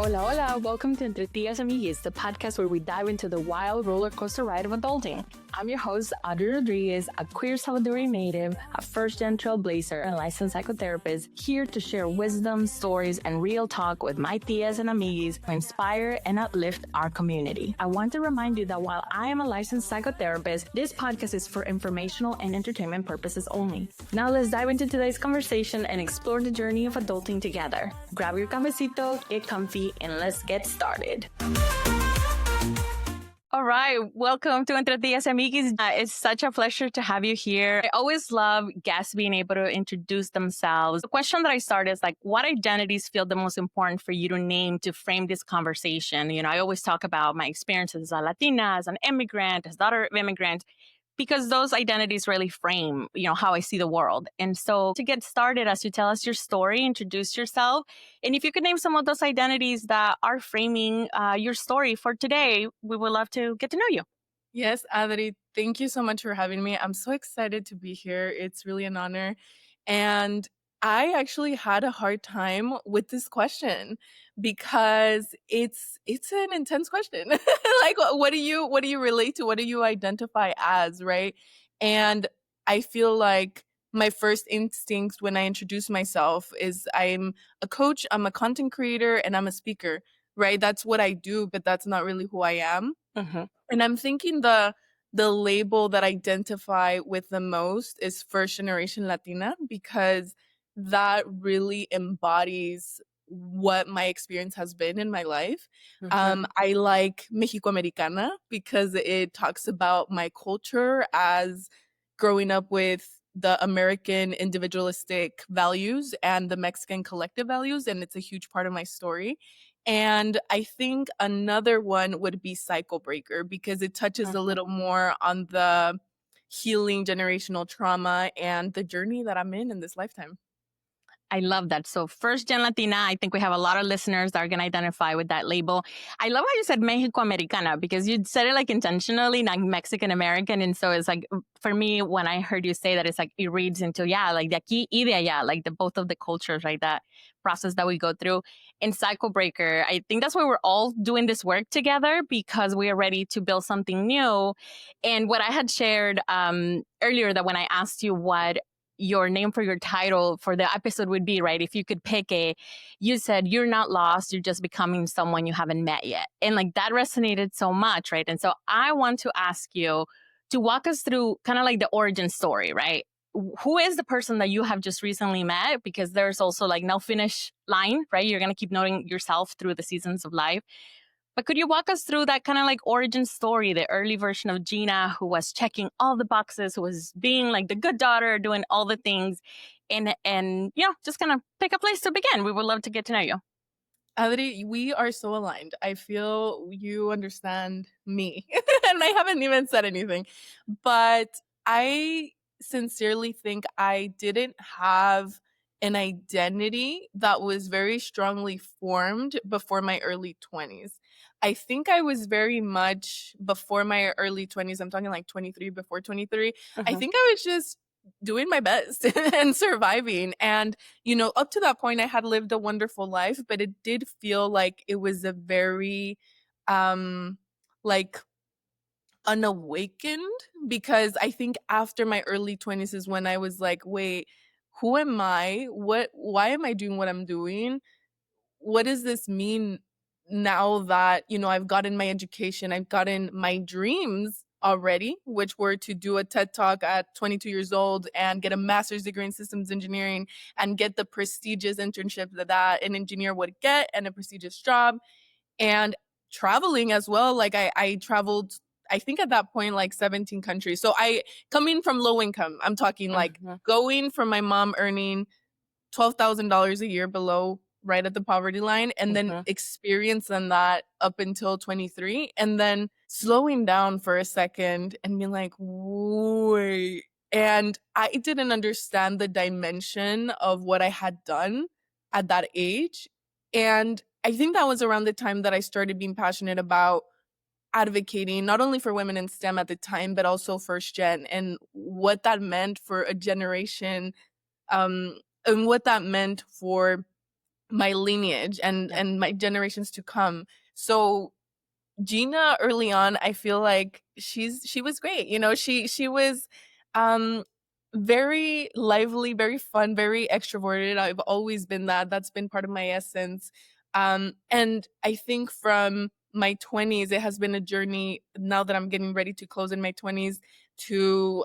Hola, hola. Welcome to Entre Tías y Amiguis, the podcast where we dive into the wild roller coaster ride of adulting. I'm your host, Adri Rodriguez, a queer Salvadorian native, a first-gen trailblazer, and licensed psychotherapist, here to share wisdom, stories, and real talk with my tías and amiguis to inspire and uplift our community. I want to remind you that while I am a licensed psychotherapist, this podcast is for informational and entertainment purposes only. Now let's dive into today's conversation and explore the journey of adulting together. Grab your cafecito, get comfy, and let's get started. All right, welcome to Entre Tías y Amiguis. It's such a pleasure to have you here. I always love guests being able to introduce themselves. The question that I start is like, what identities feel the most important for you to name to frame this conversation? You know, I always talk about my experiences as a Latina, as an immigrant, as daughter of immigrant, because those identities really frame, how I see the world. And so to get started, as you tell us your story, introduce yourself. And if you could name some of those identities that are framing your story for today, we would love to get to know you. Yes, Adri, thank you so much for having me. I'm so excited to be here. It's really an honor. And I actually had a hard time with this question because it's an intense question. Like what do you relate to? What do you identify as, right? And I feel like my first instinct when I introduce myself is I'm a coach, I'm a content creator, and I'm a speaker, right? That's what I do, but that's not really who I am. Mm-hmm. And I'm thinking the label that I identify with the most is first generation Latina, because that really embodies what my experience has been in my life. Mm-hmm. I like Mexicoamericana because it talks about my culture as growing up with the American individualistic values and the Mexican collective values, and it's a huge part of my story. And I think another one would be Cycle Breaker because it touches a little more on the healing generational trauma and the journey that I'm in this lifetime. I love that. So first gen Latina, I think we have a lot of listeners that are going to identify with that label. I love how you said Mexicoamericana because you said it like intentionally, like Mexican American. And so it's like, for me, when I heard you say that, it's like, it reads into, like de aquí y de allá, like the both of the cultures, right? That process that we go through. In Cycle Breaker, I think that's why we're all doing this work together, because we are ready to build something new. And what I had shared earlier, that when I asked you what your name for your title for the episode would be, right? If you could pick you said you're not lost, you're just becoming someone you haven't met yet. And like that resonated so much, right? And so I want to ask you to walk us through kind of like the origin story, right? Who is the person that you have just recently met? Because there's also like no finish line, right? You're going to keep knowing yourself through the seasons of life. But could you walk us through that kind of like origin story, the early version of Gina, who was checking all the boxes, who was being like the good daughter, doing all the things, and just kind of pick a place to begin. We would love to get to know you. Adri, we are so aligned. I feel you understand me. And I haven't even said anything. But I sincerely think I didn't have an identity that was very strongly formed before my early 20s. I think I was very much before my early 20s. I'm talking like 23, before 23. I think I was just doing my best and surviving. And, up to that point, I had lived a wonderful life, but it did feel like it was a very, like unawakened, because I think after my early 20s is when I was like, wait, who am I? Why am I doing what I'm doing? What does this mean now that, I've gotten my education, I've gotten my dreams already, which were to do a TED Talk at 22 years old and get a master's degree in systems engineering and get the prestigious internship that an engineer would get and a prestigious job, and traveling as well. Like I traveled, I think at that point, like 17 countries. So coming from low income, I'm talking like going from my mom earning $12,000 a year below, right at the poverty line, and then experiencing that up until 23, and then slowing down for a second and being like, wait. And I didn't understand the dimension of what I had done at that age. And I think that was around the time that I started being passionate about advocating not only for women in STEM at the time, but also first gen, and what that meant for a generation, and what that meant for my lineage and Yeah. my generations to come. So Gina early on, I feel like she was great. You know, she was um very lively, very fun, very extroverted. I've always been that. That's been part of my essence. And I think from my 20s, it has been a journey now that I'm getting ready to close in my 20s to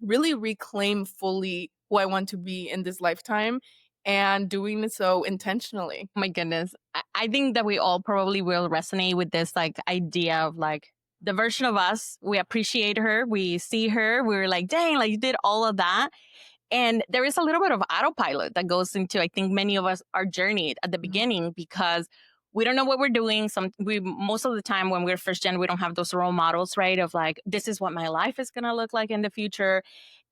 really reclaim fully who I want to be in this lifetime and doing so intentionally. Oh my goodness. I think that we all probably will resonate with this like idea of like the version of us. We appreciate her. We see her. We're like, dang, like you did all of that. And there is a little bit of autopilot that goes into, I think many of us are journeyed at the Mhm. beginning because we don't know what we're doing. We most of the time when we're first gen, we don't have those role models, right? Of like, this is what my life is gonna look like in the future.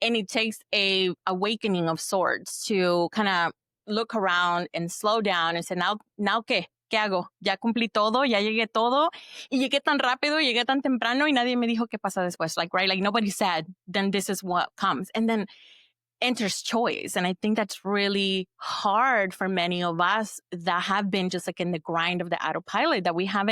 And it takes a awakening of sorts to kind of look around and slow down and say, now qué? ¿Qué hago? Ya cumplí todo, ya llegué todo, y llegué tan rápido, llegué tan temprano, y nadie me dijo qué pasa después. Like, right? Like nobody said, then this is what comes. And then enters choice. And I think that's really hard for many of us that have been just like in the grind of the autopilot that we have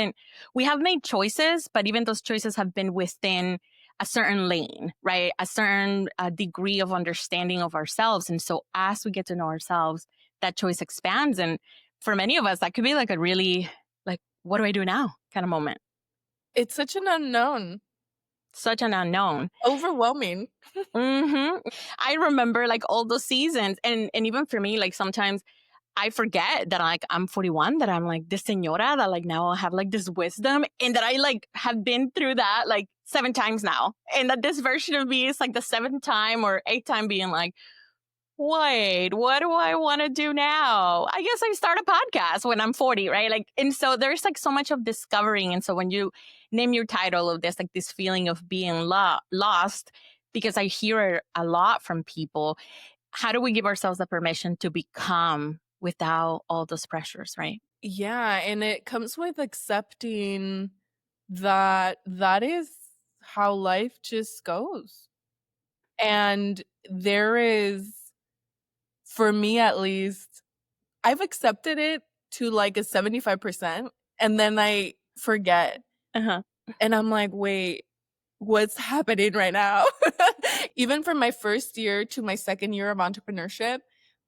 made choices, but even those choices have been within a certain lane, right? A certain degree of understanding of ourselves. And so as we get to know ourselves, that choice expands. And for many of us, that could be like a really like, what do I do now kind of moment? It's such an unknown, Such an unknown. overwhelming. I remember like all those seasons. And even for me, like sometimes I forget that like I'm 41, that I'm like this señora that like now I have like this wisdom and that I like have been through that like 7 times now. And that this version of me is like the seventh time or eighth time being like, wait, what do I want to do now? I guess I start a podcast when I'm 40, right? Like, and so there's like so much of discovering. And so when you name your title of this, like this feeling of being lost, because I hear it a lot from people, how do we give ourselves the permission to become without all those pressures, right? Yeah, and it comes with accepting that that is how life just goes. And there is, for me at least, I've accepted it to like a 75%, and then I forget. Uh-huh. And I'm like, wait, what's happening right now? Even from my first year to my second year of entrepreneurship,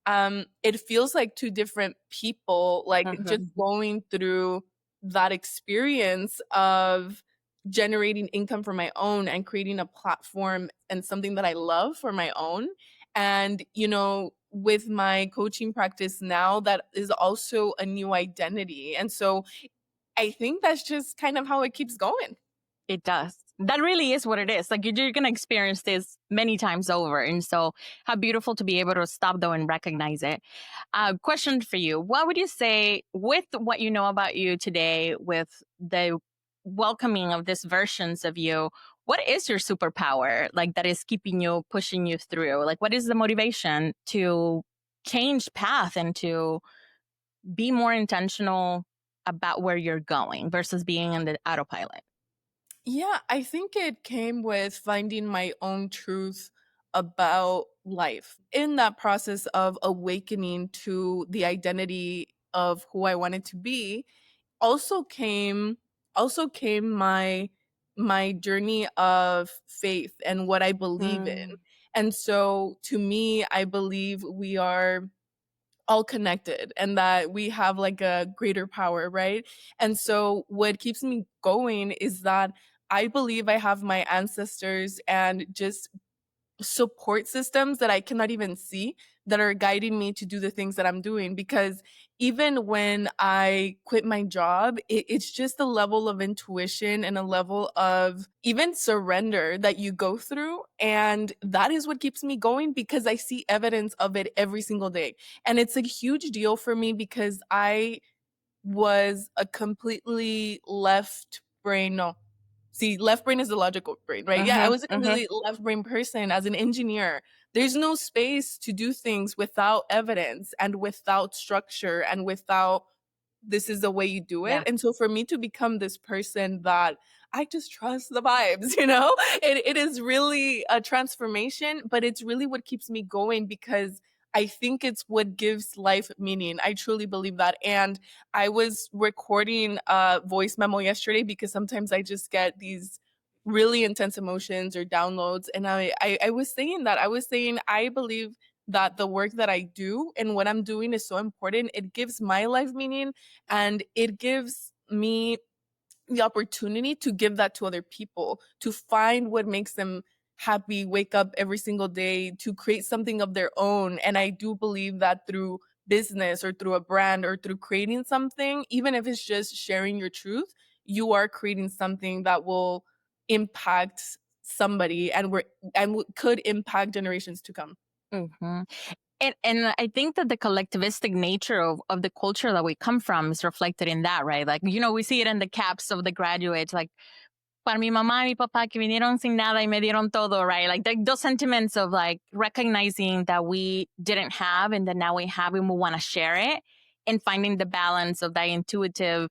it feels like two different people, like Mhm. just going through that experience of generating income for my own and creating a platform and something that I love for my own. And, you know, with my coaching practice now, that is also a new identity. And so I think that's just kind of how it keeps going. It does. That really is what it is. Like you're going to experience this many times over. And so, how beautiful to be able to stop though and recognize it. Question for you. What would you say with what you know about you today, with the welcoming of these versions of you? What is your superpower like that is keeping you, pushing you through? Like, what is the motivation to change path and to be more intentional about where you're going versus being in the autopilot? Yeah, I think it came with finding my own truth about life. In that process of awakening to the identity of who I wanted to be, also came my journey of faith and what I believe in. Mm. And so to me, I believe we are all connected and that we have like a greater power, right? And so what keeps me going is that I believe I have my ancestors and just support systems that I cannot even see that are guiding me to do the things that I'm doing. Because even when I quit my job, it's just a level of intuition and a level of even surrender that you go through. And that is what keeps me going because I see evidence of it every single day. And it's a huge deal for me because I was a completely left brain. No, see, left brain is the logical brain, right? Yeah, I Mhm, was a mhm. completely left brain person as an engineer. There's no space to do things without evidence and without structure and without this is the way you do it. Yeah. And so for me to become this person that I just trust the vibes, you know, it is really a transformation, but it's really what keeps me going because I think it's what gives life meaning. I truly believe that. And I was recording a voice memo yesterday because sometimes I just get these really intense emotions or downloads. And I was saying that. I was saying, I believe that the work that I do and what I'm doing is so important. It gives my life meaning, and it gives me the opportunity to give that to other people, to find what makes them happy, wake up every single day, to create something of their own. And I do believe that through business or through a brand or through creating something, even if it's just sharing your truth, you are creating something that will impact somebody, could impact generations to come. Mhm. And I think that the collectivistic nature of the culture that we come from is reflected in that, right? Like, we see it in the caps of the graduates, like, para mi mamá y mi papá que vinieron sin nada y me dieron todo, right? Like those sentiments of like recognizing that we didn't have and that now we have and we want to share it, and finding the balance of that intuitive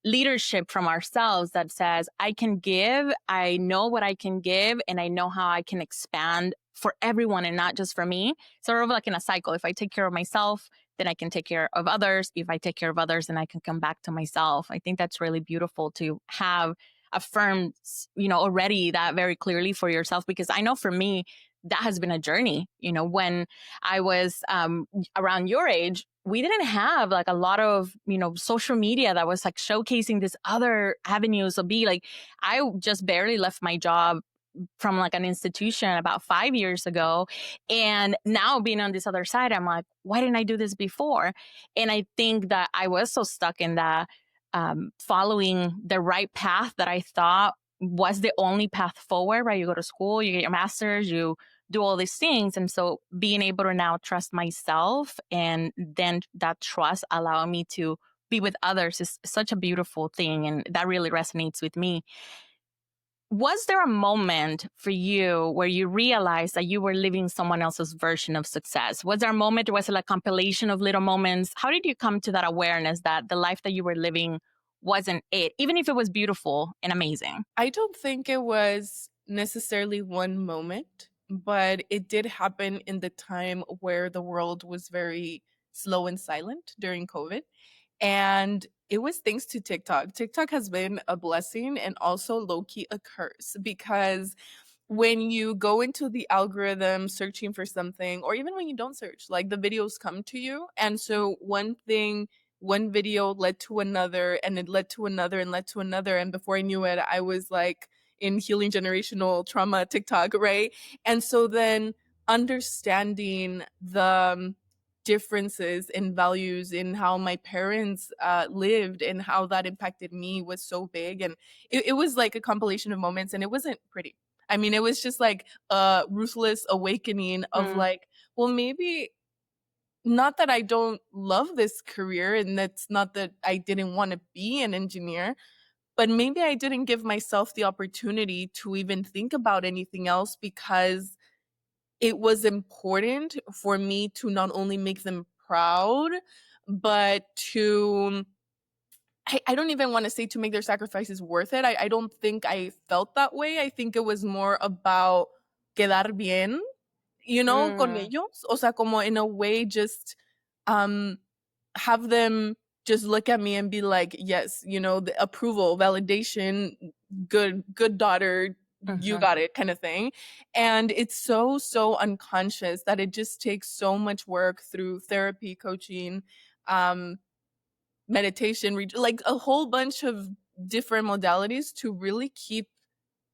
leadership from ourselves that says, I can give, I know what I can give, and I know how I can expand for everyone and not just for me. Sort of like in a cycle. If I take care of myself, then I can take care of others. If I take care of others, then I can come back to myself. I think that's really beautiful to have affirmed, already that very clearly for yourself, because I know for me, that has been a journey. When I was around your age, we didn't have like a lot of, social media that was like showcasing this other avenues of be like, I just barely left my job from like an institution about 5 years ago. And now being on this other side, I'm like, why didn't I do this before? And I think that I was so stuck in that, following the right path that I thought was the only path forward, right? You go to school, you get your master's, you do all these things. And so being able to now trust myself, and then that trust allowing me to be with others, is such a beautiful thing. And that really resonates with me. Was there a moment for you where you realized that you were living someone else's version of success? Was there a moment, or was it a compilation of little moments? How did you come to that awareness that the life that you were living wasn't it, even if it was beautiful and amazing? I don't think it was necessarily one moment, but it did happen in the time where the world was very slow and silent during COVID. And it was thanks to TikTok. TikTok has been a blessing and also low key a curse, because when you go into the algorithm searching for something, or even when you don't search, like the videos come to you. And so one video led to another, and it led to another and led to another. And before I knew it, I was like in healing generational trauma TikTok, right? And so then understanding the differences in values in how my parents lived and how that impacted me was so big. And it was like a compilation of moments, and it wasn't pretty. I mean, it was just like a ruthless awakening of Mm, like, well, maybe not that I don't love this career, and that's not that I didn't want to be an engineer, but maybe I didn't give myself the opportunity to even think about anything else, because it was important for me to not only make them proud, but to I don't even want to say to make their sacrifices worth it. I don't think I felt that way. I think it was more about quedar bien, con mm, ellos. O sea, como in a way, just um, have them just look at me and be like, yes, the approval, validation, good daughter, you mhm. got it kind of thing. And it's so, so unconscious that it just takes so much work through therapy, coaching, um, meditation, like a whole bunch of different modalities to really keep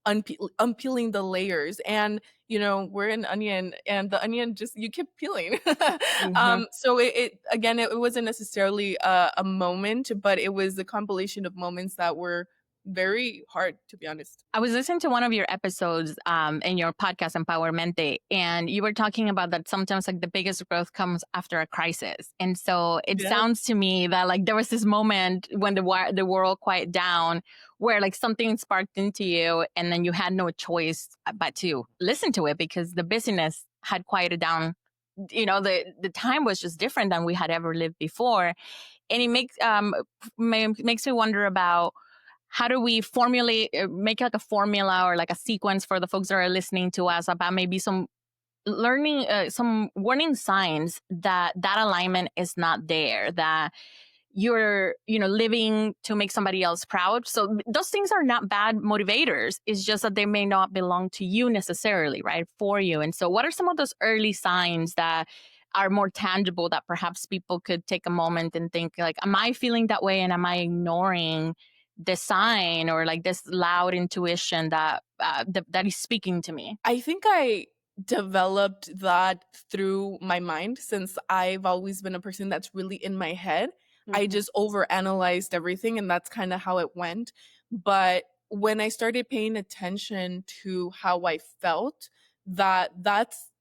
unpeeling the layers. And we're an onion, and the onion just you keep peeling. Mhm. So it again, it wasn't necessarily a moment, but it was a compilation of moments that were very hard, to be honest. I was listening to one of your episodes in your podcast, Empowermente, and you were talking about that sometimes like the biggest growth comes after a crisis. And so it Yeah. sounds to me that like there was this moment when the world quieted down, where like something sparked into you, and then you had no choice but to listen to it, because the busyness had quieted down. The time was just different than we had ever lived before. And it makes me wonder about, how do we make like a formula or like a sequence for the folks that are listening to us about maybe some learning some warning signs that that alignment is not there, that you're, living to make somebody else proud. So those things are not bad motivators. It's just that they may not belong to you necessarily, right? For you. And so what are some of those early signs that are more tangible that perhaps people could take a moment and think like, am I feeling that way? And am I ignoring this sign or like this loud intuition that is speaking to me? I think I developed that through my mind since I've always been a person that's really in my head. I Mm-hmm. just overanalyzed everything and that's kind of how it went. But when I started paying attention to how I felt, that's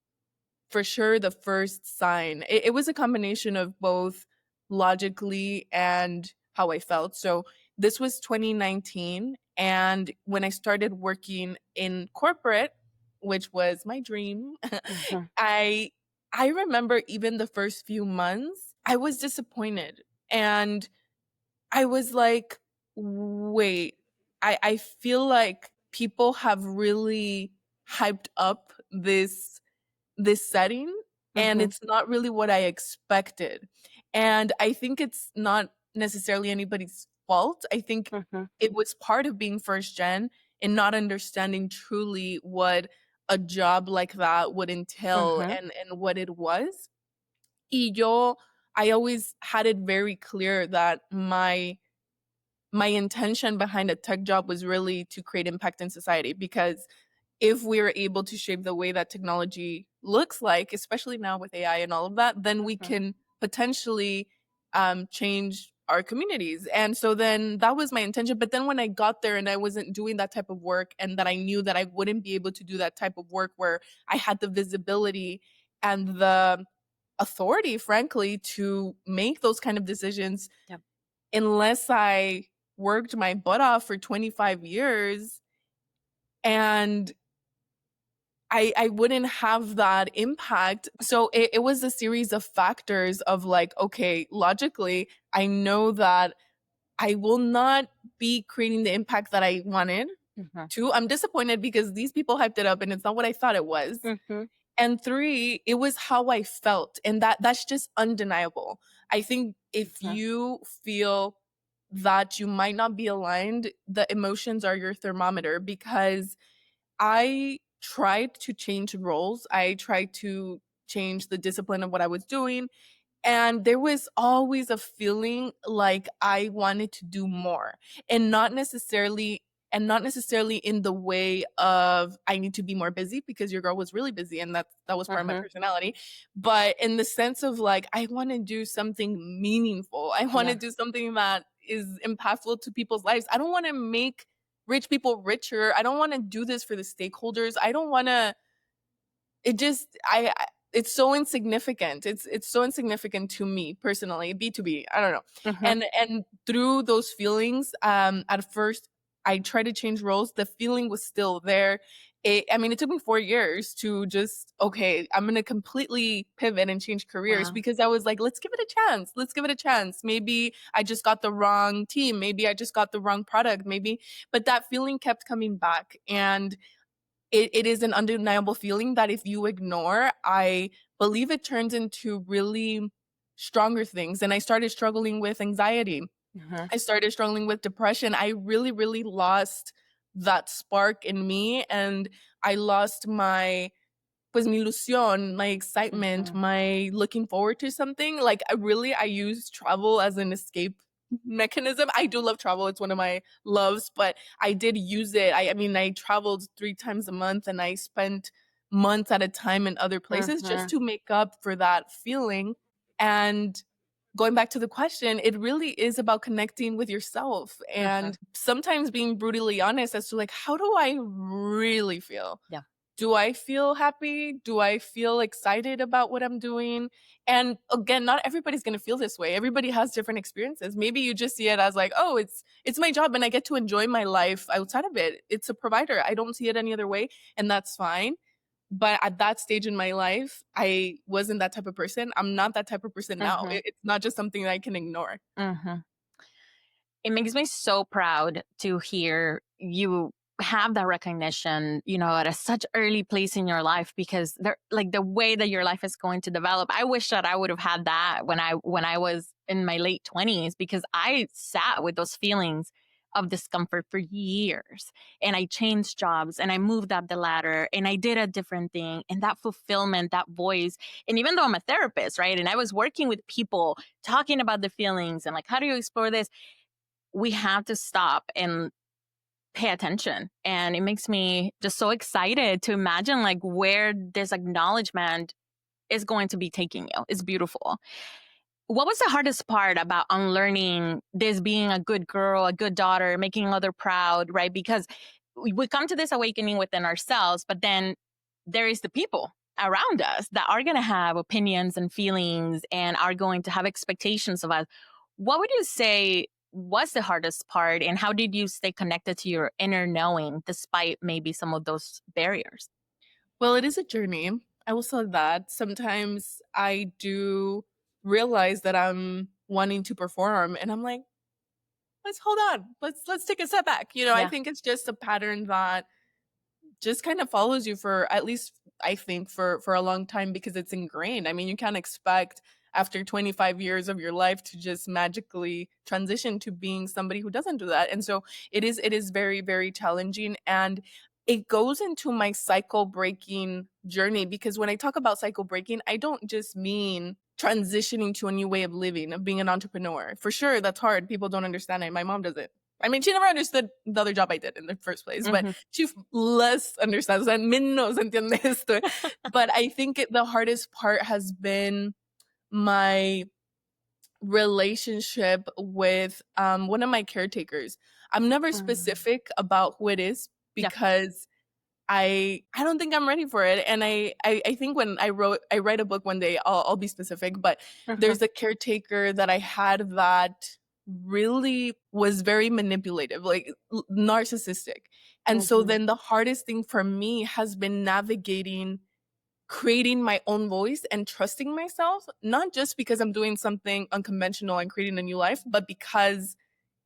for sure the first sign. It was a combination of both logically and how I felt. So this was 2019. And when I started working in corporate, which was my dream, Mm-hmm. I I remember even the first few months, I was disappointed. And I was like, wait, I feel like people have really hyped up this setting and Mm-hmm. it's not really what I expected. And I think it's not necessarily anybody's fault. I think Mm-hmm. it was part of being first gen and not understanding truly what a job like that would entail Mm-hmm. and what it was. Y yo, I always had it very clear that my intention behind a tech job was really to create impact in society because if we're able to shape the way that technology looks like, especially now with AI and all of that, then we Mm-hmm. can potentially change our communities. And so then that was my intention. But then when I got there and I wasn't doing that type of work, and that I knew that I wouldn't be able to do that type of work where I had the visibility and the authority, frankly, to make those kind of decisions, Yep. unless I worked my butt off for 25 years and I wouldn't have that impact. So it was a series of factors of like, okay, logically, I know that I will not be creating the impact that I wanted Mm-hmm. to. I'm disappointed because these people hyped it up and it's not what I thought it was. Mm-hmm. And three, it was how I felt. And that's just undeniable. I think if Mm-hmm. you feel that you might not be aligned, the emotions are your thermometer because I tried to change roles. I tried to change the discipline of what I was doing. And there was always a feeling like I wanted to do more and not necessarily in the way of I need to be more busy because your girl was really busy and that was part of my Mm-hmm. personality, but in the sense of like I want to do something meaningful. I want to Yeah. do something that is impactful to people's lives. I don't want to make rich people richer. I don't want to do this for the stakeholders. I don't want to it just it's so insignificant. It's so insignificant to me personally, B2B. I don't know. Mm-hmm. And through those feelings, at first I tried to change roles. The feeling was still there. I mean, it took me 4 years to just, okay, I'm going to completely pivot and change careers Wow. because I was like, let's give it a chance. Let's give it a chance. Maybe I just got the wrong team. Maybe I just got the wrong product. Maybe, but that feeling kept coming back. And it is an undeniable feeling that if you ignore, I believe it turns into really stronger things. And I started struggling with anxiety. Mm-hmm. I started struggling with depression. I really, really lost that spark in me. And I lost my pues mi ilusión, my excitement, Mm-hmm. my looking forward to something. Like I use travel as an escape mechanism. I do love travel. It's one of my loves, but I did use it. I mean, I traveled 3 times a month and I spent months at a time in other places just Mm-hmm. to make up for that feeling. And going back to the question, it really is about connecting with yourself Mm-hmm. and sometimes being brutally honest as to like, how do I really feel? Yeah. Do I feel happy? Do I feel excited about what I'm doing? And again, not everybody's going to feel this way. Everybody has different experiences. Maybe you just see it as like, oh, it's my job and I get to enjoy my life outside of it. It's a provider. I don't see it any other way, and that's fine. But at that stage in my life, I wasn't that type of person. I'm not that type of person now. Mm-hmm. It's not just something that I can ignore. Mm-hmm. It makes me so proud to hear you have that recognition, at a such early place in your life, because they're like the way that your life is going to develop. I wish that I would have had that when I was in my late 20s, because I sat with those feelings of discomfort for years, and I changed jobs and I moved up the ladder and I did a different thing, and that fulfillment, that voice. And even though I'm a therapist, right? And I was working with people talking about the feelings and like, how do you explore this? We have to stop and pay attention. And it makes me just so excited to imagine like where this acknowledgement is going to be taking you. It's beautiful. What was the hardest part about unlearning this, being a good girl, a good daughter, making other proud, right? Because we come to this awakening within ourselves, but then there is the people around us that are going to have opinions and feelings and are going to have expectations of us. What would you say was the hardest part, and how did you stay connected to your inner knowing despite maybe some of those barriers? Well, it is a journey. I will say that. Sometimes I do realize that I'm wanting to perform and I'm like, let's hold on. Let's take a step back. I Yeah. think it's just a pattern that just kind of follows you for, at least I think, for a long time, because it's ingrained. I mean, you can't expect after 25 years of your life to just magically transition to being somebody who doesn't do that. And so it is very, very challenging, and it goes into my cycle breaking journey, because when I talk about cycle breaking, I don't just mean transitioning to a new way of living, of being an entrepreneur. For sure, that's hard. People don't understand it. My mom doesn't. I mean, she never understood the other job I did in the first place, but Hmm. she less understands, o sea, menos entiende esto. But I think the hardest part has been my relationship with one of my caretakers. I'm never Mm. specific about who it is, Yeah. because I don't think I'm ready for it. And I think when I write a book one day, I'll be specific, but Hmm. there's a caretaker that I had that really was very manipulative, like narcissistic. And so Hmm. then the hardest thing for me has been navigating creating my own voice and trusting myself, not just because I'm doing something unconventional and creating a new life, but because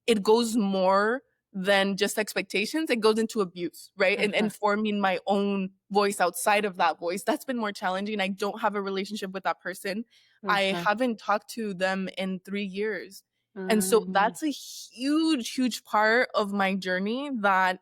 it goes more than just expectations. It goes into abuse, right? And forming my own voice outside of that voice. That's been more challenging. I don't have a relationship with that person. I Hmm. haven't talked to them in 3 years. And so Hmm. that's a huge, huge part of my journey that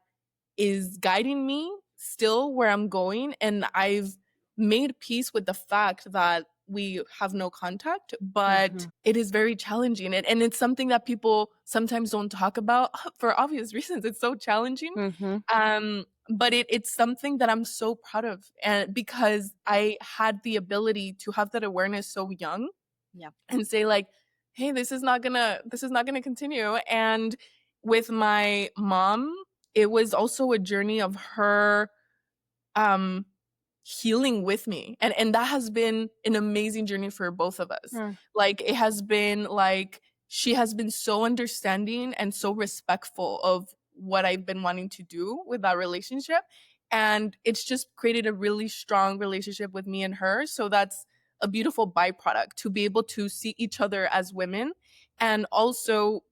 is guiding me still where I'm going. And I've made peace with the fact that we have no contact, but Hmm. it is very challenging. And it's something that people sometimes don't talk about for obvious reasons. It's so challenging. Hmm. But it's something that I'm so proud of. And because I had the ability to have that awareness so young Yeah. and say like, hey, this is not gonna continue. And with my mom, it was also a journey of her um healing with me. And that has been an amazing journey for both of us. Mm. Like, it has been like, she has been so understanding and so respectful of what I've been wanting to do with that relationship. And it's just created a really strong relationship with me and her. So that's a beautiful byproduct, to be able to see each other as women, and also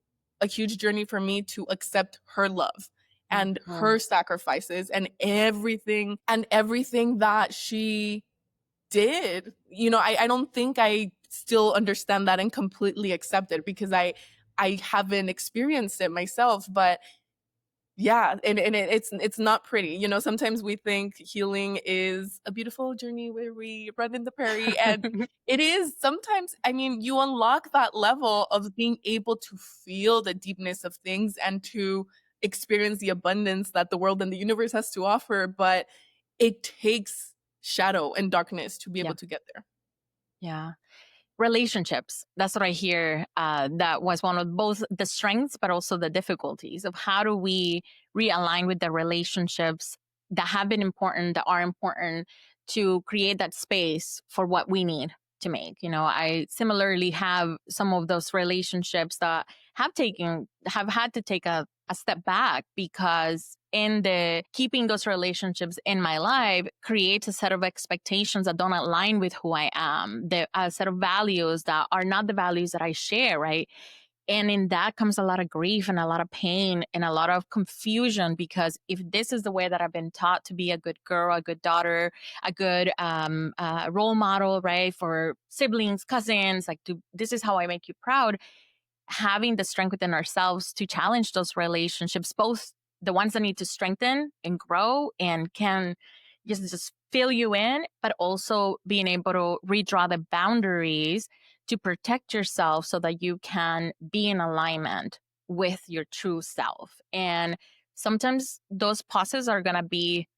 a huge journey for me to accept her love and Mhm. her sacrifices and everything that she did. I don't think I still understand that and completely accept it, because I haven't experienced it myself. But yeah, and it's not pretty. Sometimes we think healing is a beautiful journey where we run in the prairie, and it is sometimes. I mean, you unlock that level of being able to feel the deepness of things and to experience the abundance that the world and the universe has to offer, but it takes shadow and darkness to be Yeah. able to get there. Yeah. Relationships. That's what I hear. That was one of both the strengths, but also the difficulties of how do we realign with the relationships that have been important, that are important, to create that space for what we need to make. I similarly have some of those relationships that have had to take a step back, because in the keeping those relationships in my life creates a set of expectations that don't align with who I am, a set of values that are not the values that I share, right? And in that comes a lot of grief and a lot of pain and a lot of confusion, because if this is the way that I've been taught to be a good girl, a good daughter, a good role model, right, for siblings, cousins, like this is how I make you proud. Having the strength within ourselves to challenge those relationships, both the ones that need to strengthen and grow and can just fill you in, but also being able to redraw the boundaries to protect yourself so that you can be in alignment with your true self. And sometimes those pauses are going to be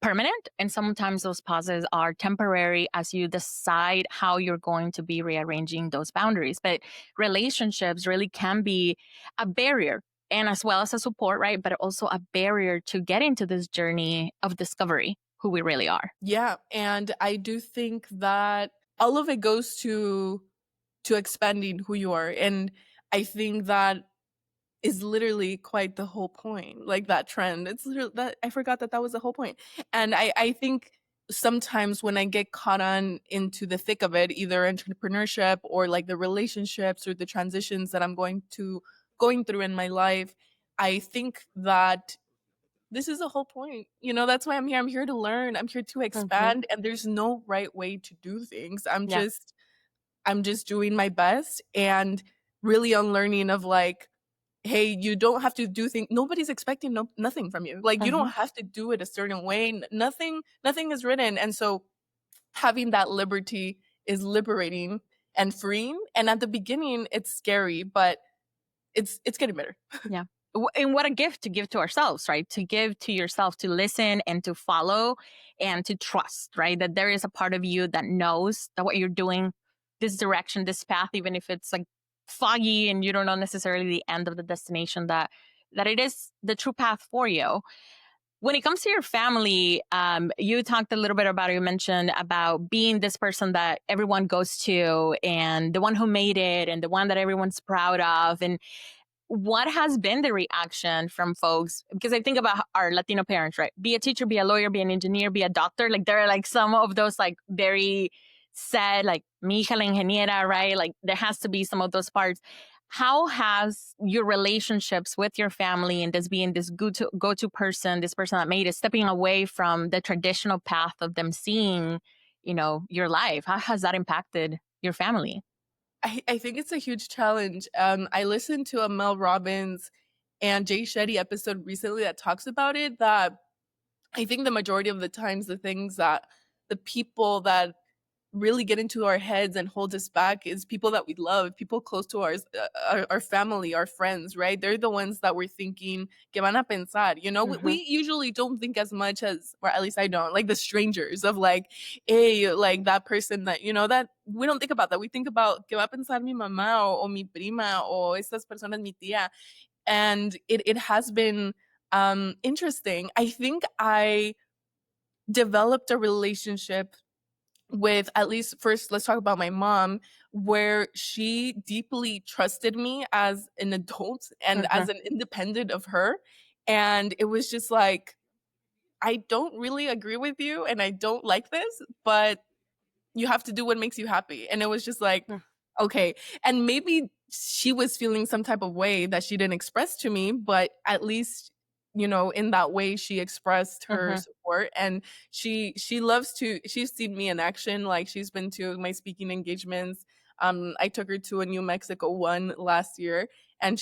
permanent, and sometimes those pauses are temporary as you decide how you're going to be rearranging those boundaries. But relationships really can be a barrier, and as well as a support, right, but also a barrier to get into this journey of discovery who we really are. Yeah, and I do think that all of it goes to expanding who you are, and I think that is literally quite the whole point. Like that trend, it's literally that I forgot that that was the whole point. And I think sometimes when I get caught on into the thick of it, either entrepreneurship or like the relationships or the transitions that I'm going through in my life, I think that this is the whole point. You know, that's why I'm here. I'm here to learn. I'm here to Mm-hmm. expand, and there's no right way to do things. Yeah. I'm just doing my best and really unlearning of like, hey, you don't have to do things. Nobody's expecting nothing from you. Like you Mm-hmm. don't have to do it a certain way. Nothing is written. And so having that liberty is liberating and freeing. And at the beginning, it's scary, but it's getting better. Yeah. And what a gift to give to ourselves, right? To give to yourself, to listen and to follow and to trust, right? That there is a part of you that knows that what you're doing, this direction, this path, even if it's like foggy and you don't know necessarily the end of the destination, that it is the true path for you. When it comes to your family, you talked a little bit about, you mentioned about being this person that everyone goes to and the one who made it and the one that everyone's proud of. And what has been the reaction from folks? Because I think about our Latino parents, right? Be a teacher, be a lawyer, be an engineer, be a doctor. Like there are like some of those like very said, like mi hija la ingeniera, right? Like there has to be some of those parts. How has your relationships with your family and this being this go-to person, this person that made it, stepping away from the traditional path of them seeing, your life, how has that impacted your family? I think it's a huge challenge. I listened to a Mel Robbins and Jay Shetty episode recently that talks about it, that I think the majority of the times the things that the people that really get into our heads and hold us back is people that we love, people close to ours, our family, our friends, right? They're the ones that we're thinking, que van a pensar? You know, we Mm-hmm. usually don't think as much as, or at least I don't, like the strangers of like, hey, like that person that, that we don't think about that. We think about, que va a pensar mi mamá o mi prima o estas personas, mi tía. And it has been interesting. I think I developed a relationship with, at least first, let's talk about my mom, where she deeply trusted me as an adult and Mm-hmm. as an independent of her. And it was just like, I don't really agree with you and I don't like this, but you have to do what makes you happy. And it was just like, okay. And maybe she was feeling some type of way that she didn't express to me, but at least, in that way she expressed her Mm-hmm. support. And she loves to, she's seen me in action. Like she's been to my speaking engagements. I took her to a New Mexico one last year, and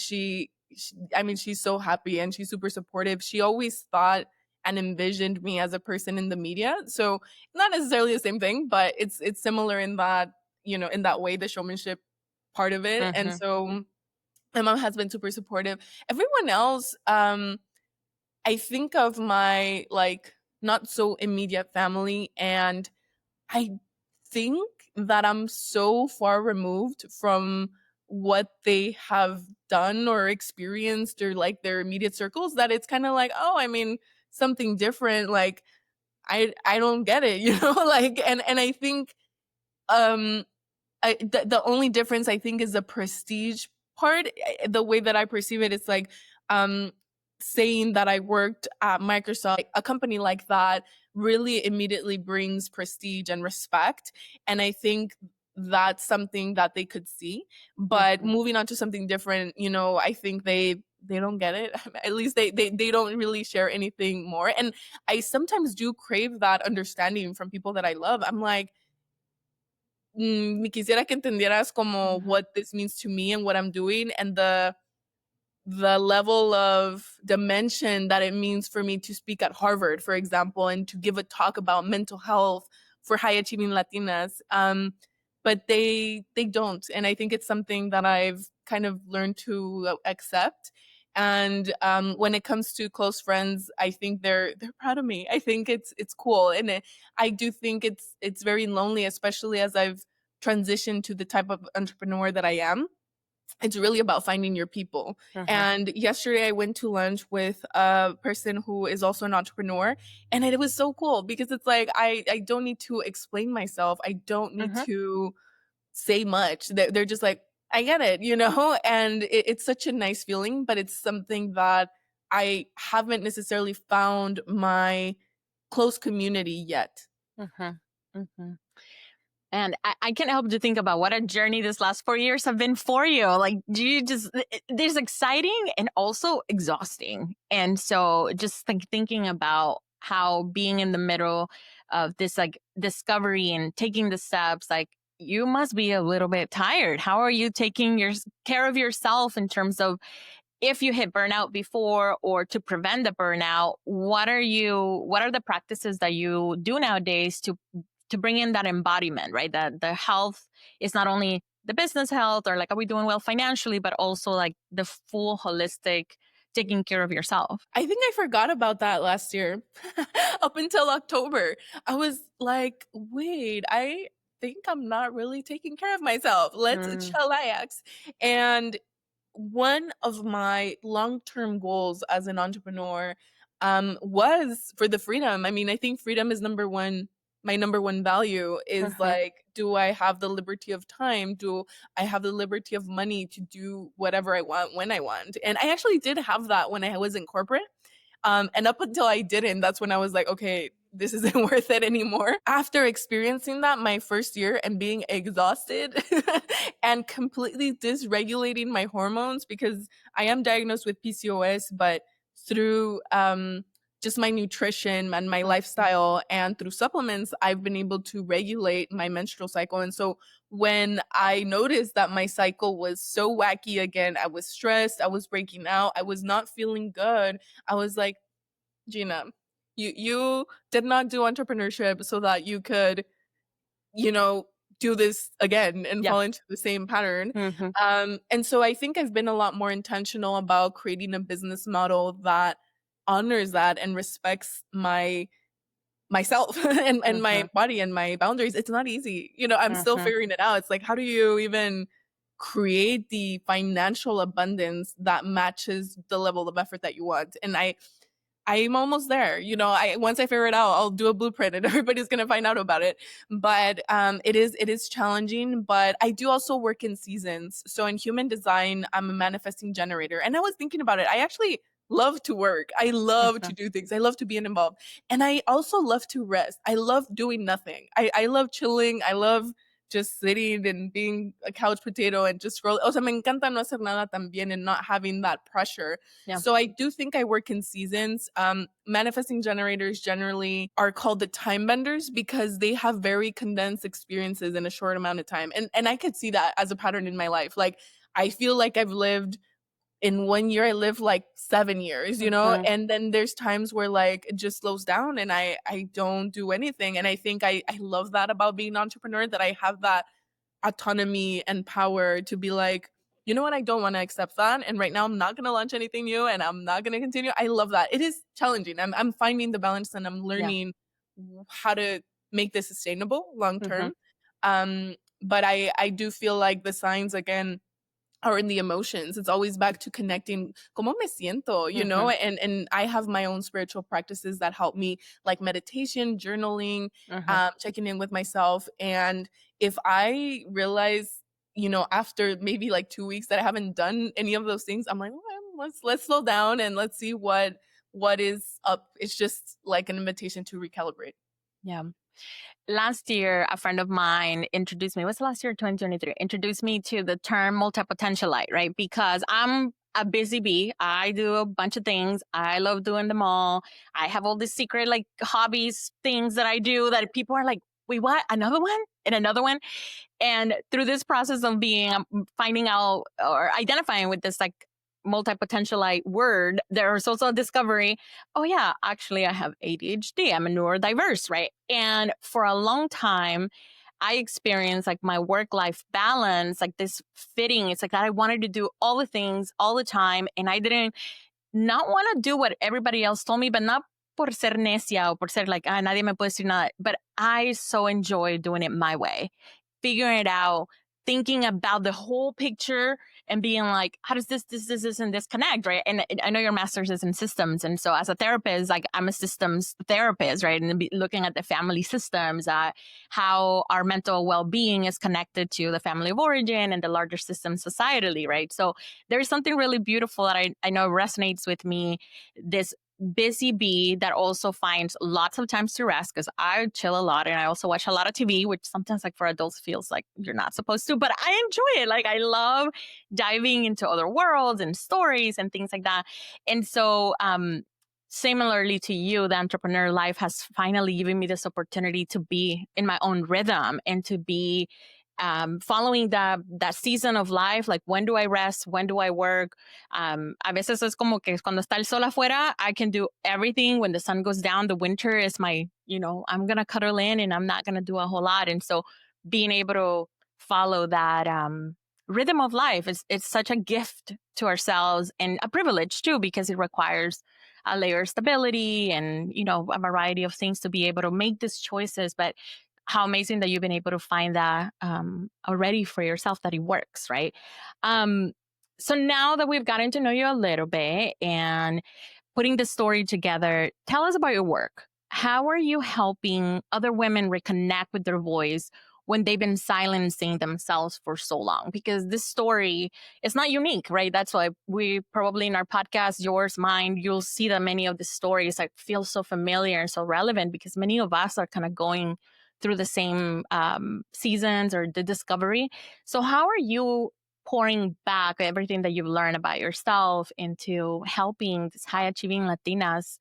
I mean, she's so happy and she's super supportive. She always thought and envisioned me as a person in the media. So not necessarily the same thing, but it's similar in that, in that way, the showmanship part of it. And Mm-hmm. so my mom has been super supportive. Everyone else, I think of my like not so immediate family, and I think that I'm so far removed from what they have done or experienced or like their immediate circles, that it's kind of like, oh, I mean, something different. Like I don't get it, like, and I think um the only difference I think is the prestige part. The way that I perceive it, it's like um saying that I worked at Microsoft, like, a company like that really immediately brings prestige and respect. And I think that's something that they could see. But Mhm. moving on to something different, I think they don't get it. At least they don't really share anything more. And I sometimes do crave that understanding from people that I love. I'm like, me quisiera que entendieras como Mhm. what this means to me and what I'm doing, and the level of dimension that it means for me to speak at Harvard, for example, and to give a talk about mental health for high achieving Latinas. But they don't, and I think it's something that I've kind of learned to accept. And when it comes to close friends, I think they're proud of me. I think it's cool, and I do think it's very lonely, especially as I've transitioned to the type of entrepreneur that I am. It's really about finding your people. Mhm. And yesterday I went to lunch with a person who is also an entrepreneur, and it was so cool because it's like I don't need to explain myself. I don't need Mhm. to say much. They're just like, I get it, and it's such a nice feeling, but it's something that I haven't necessarily found my close community yet. Mhm. Mhm. And I can't help to think about what a journey this last 4 years have been for you. Like, do you just, there's exciting and also exhausting. And so just like thinking about how being in the middle of this like discovery and taking the steps, like you must be a little bit tired. How are you taking care of yourself in terms of if you hit burnout before or to prevent the burnout, what are the practices that you do nowadays to bring in that embodiment, right? That the health is not only the business health or like are we doing well financially, but also like the full holistic taking care of yourself. I think I forgot about that last year. Up until October, I was like, wait, I think I'm not really taking care of myself. Let's Mm, chillax. And one of my long-term goals as an entrepreneur was for the freedom. I mean, I think freedom is number one. My number one value is mhm, like, do I have the liberty of time? Do I have the liberty of money to do whatever I want when I want? And I actually did have that when I was in corporate. And up until I didn't, that's when I was like, okay, this isn't worth it anymore. After experiencing that my first year and being exhausted and completely dysregulating my hormones, because I am diagnosed with PCOS, but through just my nutrition and my mhm, lifestyle and through supplements, I've been able to regulate my menstrual cycle. And so when I noticed that my cycle was so wacky again, I was stressed, I was breaking out, I was not feeling good. I was like, Gina, you did not do entrepreneurship so that you could, you know, do this again and yeah. fall into the same pattern. Mhm, And so I think I've been a lot more intentional about creating a business model that honors that and respects myself and mhm, my body and my boundaries. It's not easy. I'm still mhm, figuring it out. It's like, how do you even create the financial abundance that matches the level of effort that you want? And I'm almost there. I once I figure it out, I'll do a blueprint and everybody's gonna find out about it. But it is challenging. But I do also work in seasons. So in human design, I'm a manifesting generator. And I was thinking about it. I actually love to work. I love to mhm. do things. I love to be involved. And I also love to rest. I love doing nothing. I love chilling. I love just sitting and being a couch potato and just scroll. O sea, me encanta no hacer nada también and not having that pressure. Yeah. So I do think I work in seasons. Manifesting generators generally are called the time benders because they have very condensed experiences in a short amount of time. And I could see that as a pattern in my life. Like I feel like I've lived in 1 year, I live like 7 years, Mhm, and then there's times where like it just slows down and I don't do anything. And I think I love that about being an entrepreneur, that I have that autonomy and power to be like, you know what, I don't want to accept that. And right now I'm not gonna launch anything new and I'm not gonna continue. I love that. It is challenging. I'm finding the balance and I'm yeah. learning how to make this sustainable long Mhm, term. But I do feel like the signs again are in the emotions. It's always back to connecting como me siento, mhm, and I have my own spiritual practices that help me, like meditation, journaling, mhm. checking in with myself. And if I realize, after maybe like 2 weeks that I haven't done any of those things, I'm like, okay, let's slow down and let's see what is up. It's just like an invitation to recalibrate. Yeah. Last year, a friend of mine introduced me, what's the last year, 2023, introduced me to the term multi-potentialite, right? Because I'm a busy bee. I do a bunch of things. I love doing them all. I have all these secret like hobbies, things that I do that people are like, wait, what? Another one? And another one? And through this process of being finding out or identifying with this like multi-potentialite word, there's also a discovery, oh yeah, actually I have ADHD, I'm a neurodiverse, right? And for a long time I experienced like my work-life balance, like this fitting, it's like that I wanted to do all the things all the time, and I didn't not want to do what everybody else told me, but not por ser necia o por ser like, ah, nadie me puede decir nada, but I so enjoy doing it my way, figuring it out, thinking about the whole picture and being like, how does this, and this connect, right? And I know your master's is in systems. And so as a therapist, like I'm a systems therapist, right? And looking at the family systems, how our mental well-being is connected to the family of origin and the larger system societally, right? So there's something really beautiful that I know resonates with me, this busy bee that also finds lots of times to rest, because I chill a lot and I also watch a lot of TV, which sometimes like for adults feels like you're not supposed to, but I enjoy it. Like I love diving into other worlds and stories and things like that. And so similarly to you, the entrepreneur life has finally given me this opportunity to be in my own rhythm and to be following that season of life, like when do I rest, when do I work. A veces es como que cuando está el sol afuera, I can do everything. When the sun goes down, the winter is my, I'm gonna cuddle in and I'm not gonna do a whole lot. And so being able to follow that rhythm of life is, it's such a gift to ourselves and a privilege too, because it requires a layer of stability and a variety of things to be able to make these choices. But how amazing that you've been able to find that already for yourself, that it works, right? So now that we've gotten to know you a little bit and putting the story together, tell us about your work. How are you helping other women reconnect with their voice when they've been silencing themselves for so long? Because this story is not unique, right? That's why we probably in our podcast, yours, mine, you'll see that many of the stories like feel so familiar and so relevant, because many of us are kind of going through the same seasons or the discovery. So how are you pouring back everything that you've learned about yourself into helping these high achieving Latinas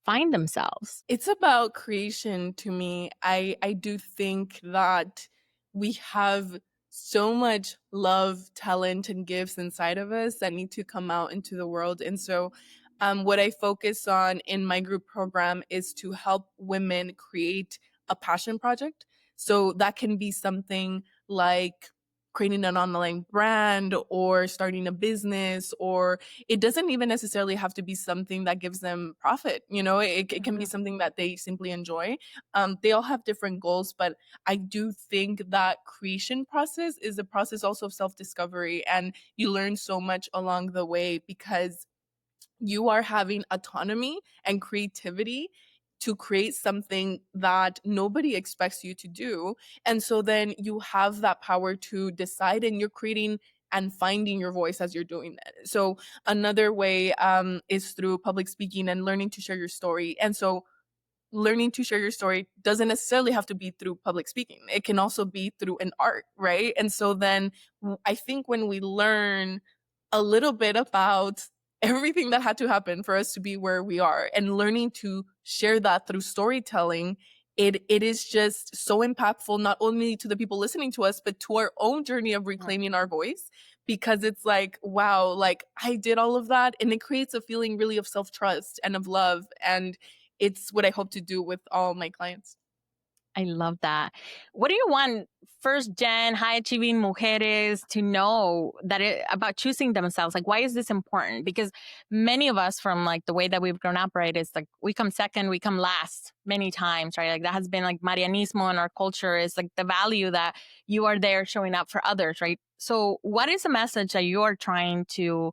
find themselves? It's about creation to me. I do think that we have so much love, talent, and gifts inside of us that need to come out into the world. And so what I focus on in my group program is to help women create a passion project. So that can be something like creating an online brand or starting a business, or it doesn't even necessarily have to be something that gives them profit. It can be something that they simply enjoy. They all have different goals, but I do think that creation process is a process also of self-discovery, and you learn so much along the way because you are having autonomy and creativity to create something that nobody expects you to do. And so then you have that power to decide, and you're creating and finding your voice as you're doing that. So another way is through public speaking and learning to share your story. And so learning to share your story doesn't necessarily have to be through public speaking. It can also be through an art, right? And so then I think when we learn a little bit about everything that had to happen for us to be where we are and learning to share that through storytelling, it is just so impactful, not only to the people listening to us, but to our own journey of reclaiming our voice. Because it's like, wow, like I did all of that, and it creates a feeling really of self-trust and of love. And it's what I hope to do with all my clients. I love that. What do you want first gen high achieving mujeres to know about choosing themselves? Like, why is this important? Because many of us, from like the way that we've grown up, right, it's like we come second, we come last many times, right? Like that has been like Marianismo in our culture, is like the value that you are there showing up for others, right? So what is the message that you are trying to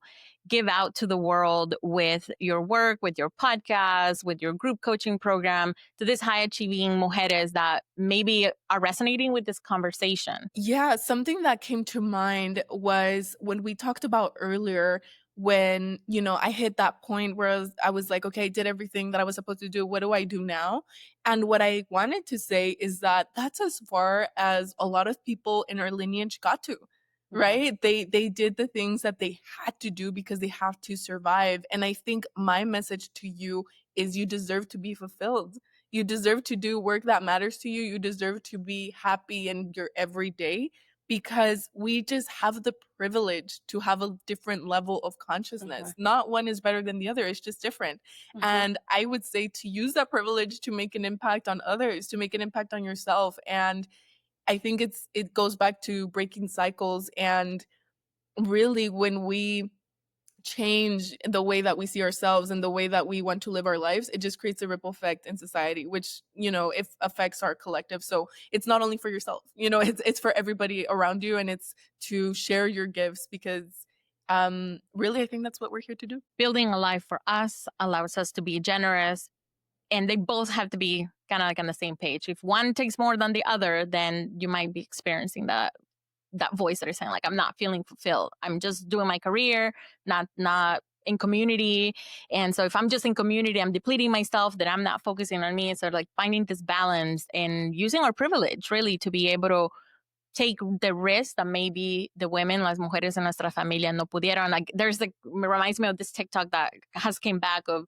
give out to the world with your work, with your podcast, with your group coaching program, to these high achieving mujeres that maybe are resonating with this conversation? Yeah, something that came to mind was when we talked about earlier when, I hit that point where I was like, okay, I did everything that I was supposed to do. What do I do now? And what I wanted to say is that that's as far as a lot of people in our lineage got to. Right? They did the things that they had to do because they have to survive. And I think my message to you is you deserve to be fulfilled. You deserve to do work that matters to you. You deserve to be happy in your everyday because we just have the privilege to have a different level of consciousness. Not one is better than the other, it's just different. And I would say to use that privilege to make an impact on others, to make an impact on yourself. And I think it goes back to breaking cycles, and really when we change the way that we see ourselves and the way that we want to live our lives, it just creates a ripple effect in society, which, it affects our collective. So it's not only for yourself, it's for everybody around you, and it's to share your gifts because really I think that's what we're here to do. Building a life for us allows us to be generous, and they both have to be kind of like on the same page. If one takes more than the other, then you might be experiencing that voice that is saying like, I'm not feeling fulfilled. I'm just doing my career, not in community. And so if I'm just in community, I'm depleting myself, then I'm not focusing on me. And so like finding this balance and using our privilege really to be able to take the risk that maybe the women, las mujeres en nuestra familia no pudieron. Like there's like, it reminds me of this TikTok that has came back of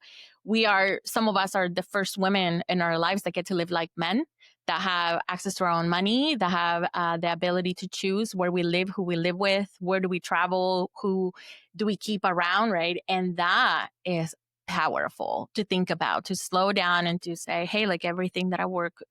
some of us are the first women in our lives that get to live like men, that have access to our own money, that have the ability to choose where we live, who we live with, where do we travel, who do we keep around, right? And that is powerful to think about, to slow down and to say, hey, like everything that I work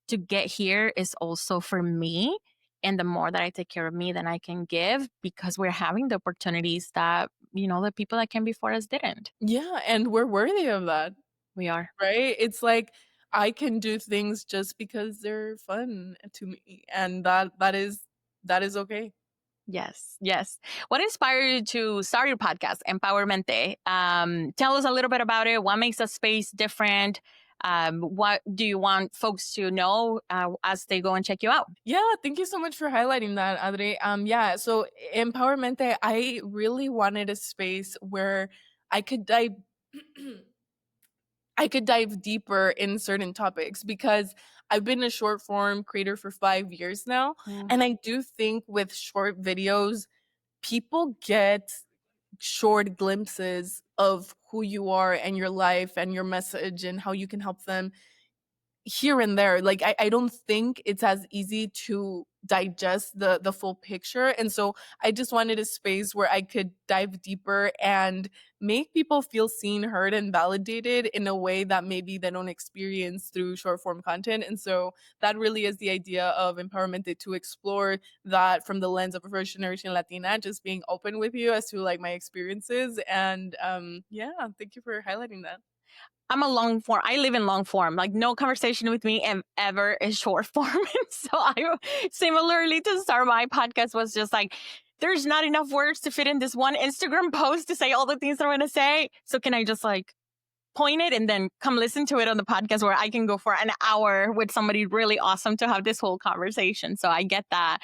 to get here is also for me. And the more that I take care of me, then I can give, because we're having the opportunities that, the people that came before us didn't. Yeah, and we're worthy of that, We are. right? It's like I can do things just because they're fun to me, and that is okay. Yes. Yes. What inspired you to start your podcast, Empowermente? Tell us a little bit about it. What makes the space different? What do you want folks to know as they go and check you out? Yeah, thank you so much for highlighting that, Adri. Yeah, so Empowermente, I really wanted a space where I could dive I could dive deeper in certain topics because I've been a short form creator for 5 years now, Mm. and I do think with short videos, people get short glimpses of who you are and your life and your message and how you can help them here and there. Like I don't think it's as easy to digest the full picture. And so I just wanted a space where I could dive deeper and make people feel seen, heard, and validated in a way that maybe they don't experience through short form content. And so that really is the idea of Empowerment, to explore that from the lens of a first generation Latina, just being open with you as to like my experiences. And yeah, thank you for highlighting that. I'm a long form. I live in long form. Like no conversation with me ever is short form. And so I similarly to start my podcast was just like, there's not enough words to fit in this one Instagram post to say all the things that I'm going to say. So can I just like point it and then come listen to it on the podcast where I can go for an hour with somebody really awesome to have this whole conversation. So I get that.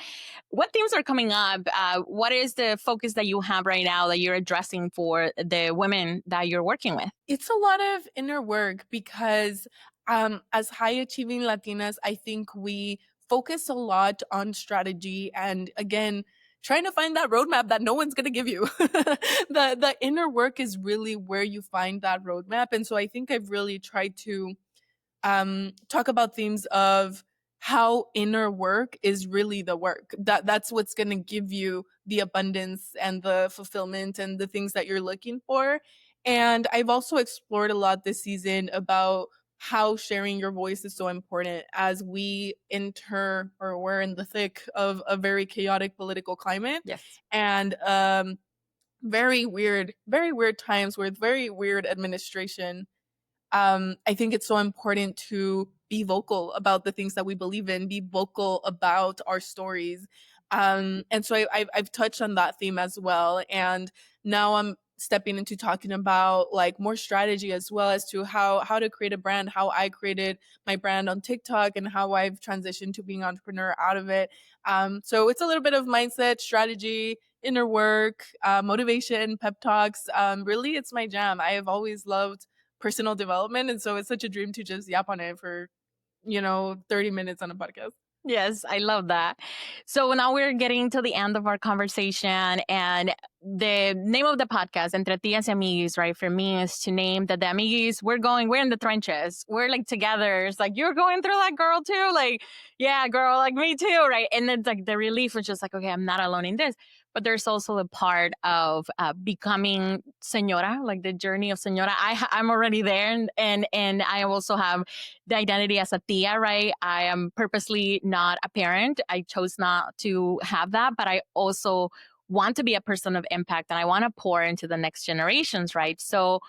What themes are coming up? What is the focus that you have right now that you're addressing for the women that you're working with? It's a lot of inner work because as high achieving Latinas, I think we focus a lot on strategy and again, trying to find that roadmap that no one's going to give you. The inner work is really where you find that roadmap. And so I think I've really tried to talk about themes of how inner work is really the work. That's what's going to give you the abundance and the fulfillment and the things that you're looking for. And I've also explored a lot this season about how sharing your voice is so important as we enter or we're in the thick of a very chaotic political climate Yes. and very weird times with very weird administration. I think it's so important to be vocal about the things that we believe in, be vocal about our stories. And so I've touched on that theme as well. And now I'm stepping into talking about like more strategy as well as to how to create a brand, how I created my brand on TikTok and how I've transitioned to being an entrepreneur out of it. So it's a little bit of mindset, strategy, inner work, motivation, pep talks. Really, it's my jam. I have always loved personal development, and so it's such a dream to just yap on it for 30 minutes on a podcast. Yes, I love that. So now we're getting to the end of our conversation, and the name of the podcast, Entre Tías y Amiguis, right? For me, is to name that the Amiguis, we're in the trenches. We're like together. It's like, you're going through that, girl, too. Like, yeah, girl, like me too, right? And then like the relief was just like, okay, I'm not alone in this. But there's also a part of becoming señora, like the journey of señora. I'm already there, and I also have the identity as a tia, right? I am purposely not a parent. I chose not to have that, but I also want to be a person of impact, and I want to pour into the next generations, right? So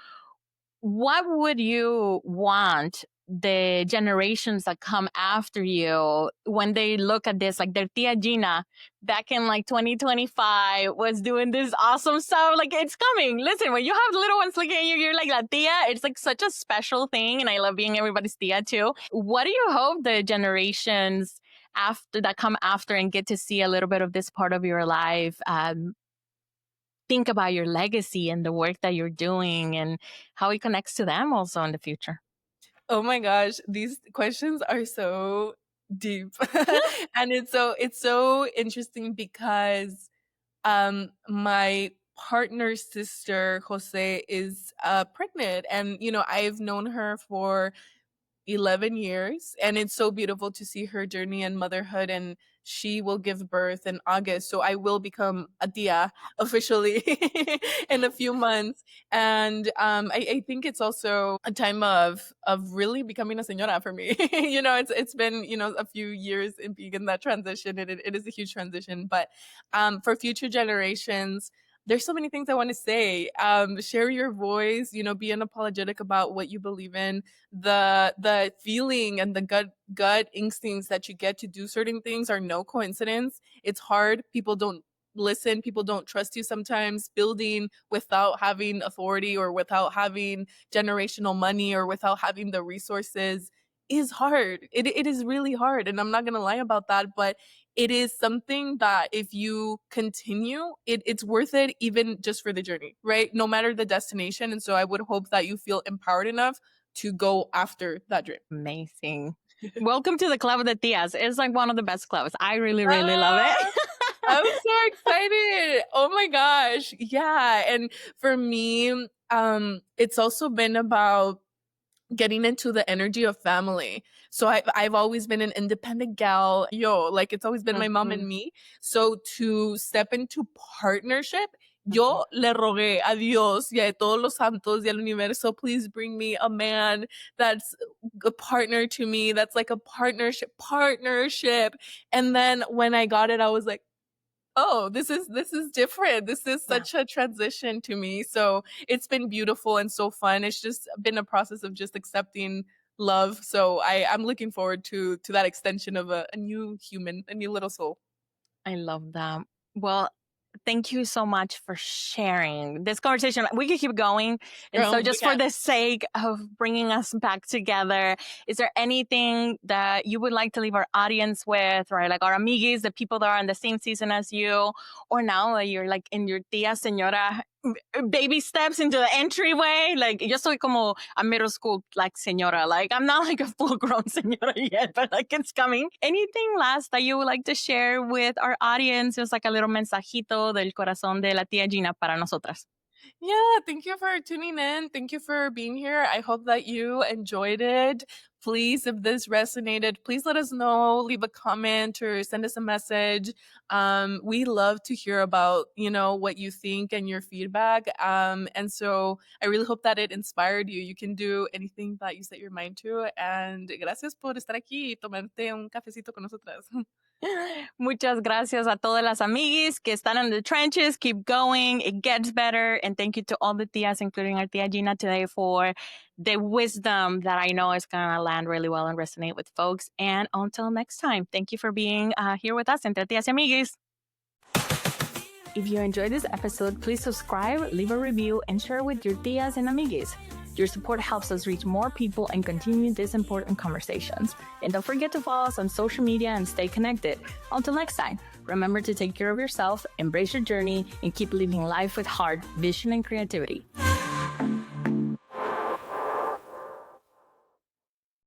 what would you want the generations that come after you when they look at this, like their tia Gina back in like 2025 was doing this awesome stuff? Like, it's coming. Listen, when you have little ones looking at you, you're like la tia. It's like such a special thing, and I love being everybody's tia too. What do you hope the generations after that come after and get to see a little bit of this part of your life think about your legacy and the work that you're doing and how it connects to them also in the future? Oh my gosh, these questions are so deep. And it's so interesting because my partner's sister Jose is pregnant, and I've known her for 11 years, and it's so beautiful to see her journey in motherhood, and she will give birth in August, so I will become a tia officially in a few months. And I think it's also a time of really becoming a señora for me. It's been a few years in being in that transition, and it is a huge transition. But for future generations, there's so many things I want to say. Share your voice, be unapologetic about what you believe in. The feeling and the gut instincts that you get to do certain things are no coincidence. It's hard. People don't listen. People don't trust you sometimes. Building without having authority, or without having generational money, or without having the resources is hard. It is really hard. And I'm not going to lie about that, but it is something that if you continue, it's worth it, even just for the journey, right? No matter the destination. And so I would hope that you feel empowered enough to go after that dream. Amazing. Welcome to the Club of the Tias. It's like one of the best clubs. I really, really love it. I'm so excited. Oh my gosh. Yeah. And for me, it's also been about getting into the energy of family. So I've always been an independent gal. Like it's always been my mom and me. So to step into partnership, yo le rogué a Dios y a todos los santos y al universo, please bring me a man that's a partner to me, that's like a partnership. And then when I got it, I was like, oh, this is different. This is such a transition to me. So it's been beautiful and so fun. It's just been a process of just accepting love. So I'm looking forward to that extension of a new human, a new little soul. I love that. Well, thank you so much for sharing this conversation. We could keep going. And so, just for the sake of bringing us back together, is there anything that you would like to leave our audience with, right? Like our amiguis, the people that are in the same season as you, or now that you're like in your tia señora baby steps into the entryway? Like, yo soy como a middle school, like, señora. Like, I'm not like a full-grown señora yet, but like, it's coming. Anything last that you would like to share with our audience? Just like a little mensajito del corazón de la tía Gina para nosotras. Yeah, thank you for tuning in. Thank you for being here. I hope that you enjoyed it. Please, if this resonated, please let us know, leave a comment or send us a message. We love to hear about, what you think and your feedback. And so I really hope that it inspired you. You can do anything that you set your mind to. And gracias por estar aquí y tomarte un cafecito con nosotras. Muchas gracias a todas las amiguis que están in the trenches. Keep going. It gets better. And thank you to all the tias, including our tia Gina today, for the wisdom that I know is going to land really well and resonate with folks. And until next time, thank you for being here with us, Entre Tías y Amiguis. If you enjoyed this episode, please subscribe, leave a review, and share with your tias and amiguis. Your support helps us reach more people and continue these important conversations. And don't forget to follow us on social media and stay connected. Until next time, remember to take care of yourself, embrace your journey, and keep living life with heart, vision, and creativity.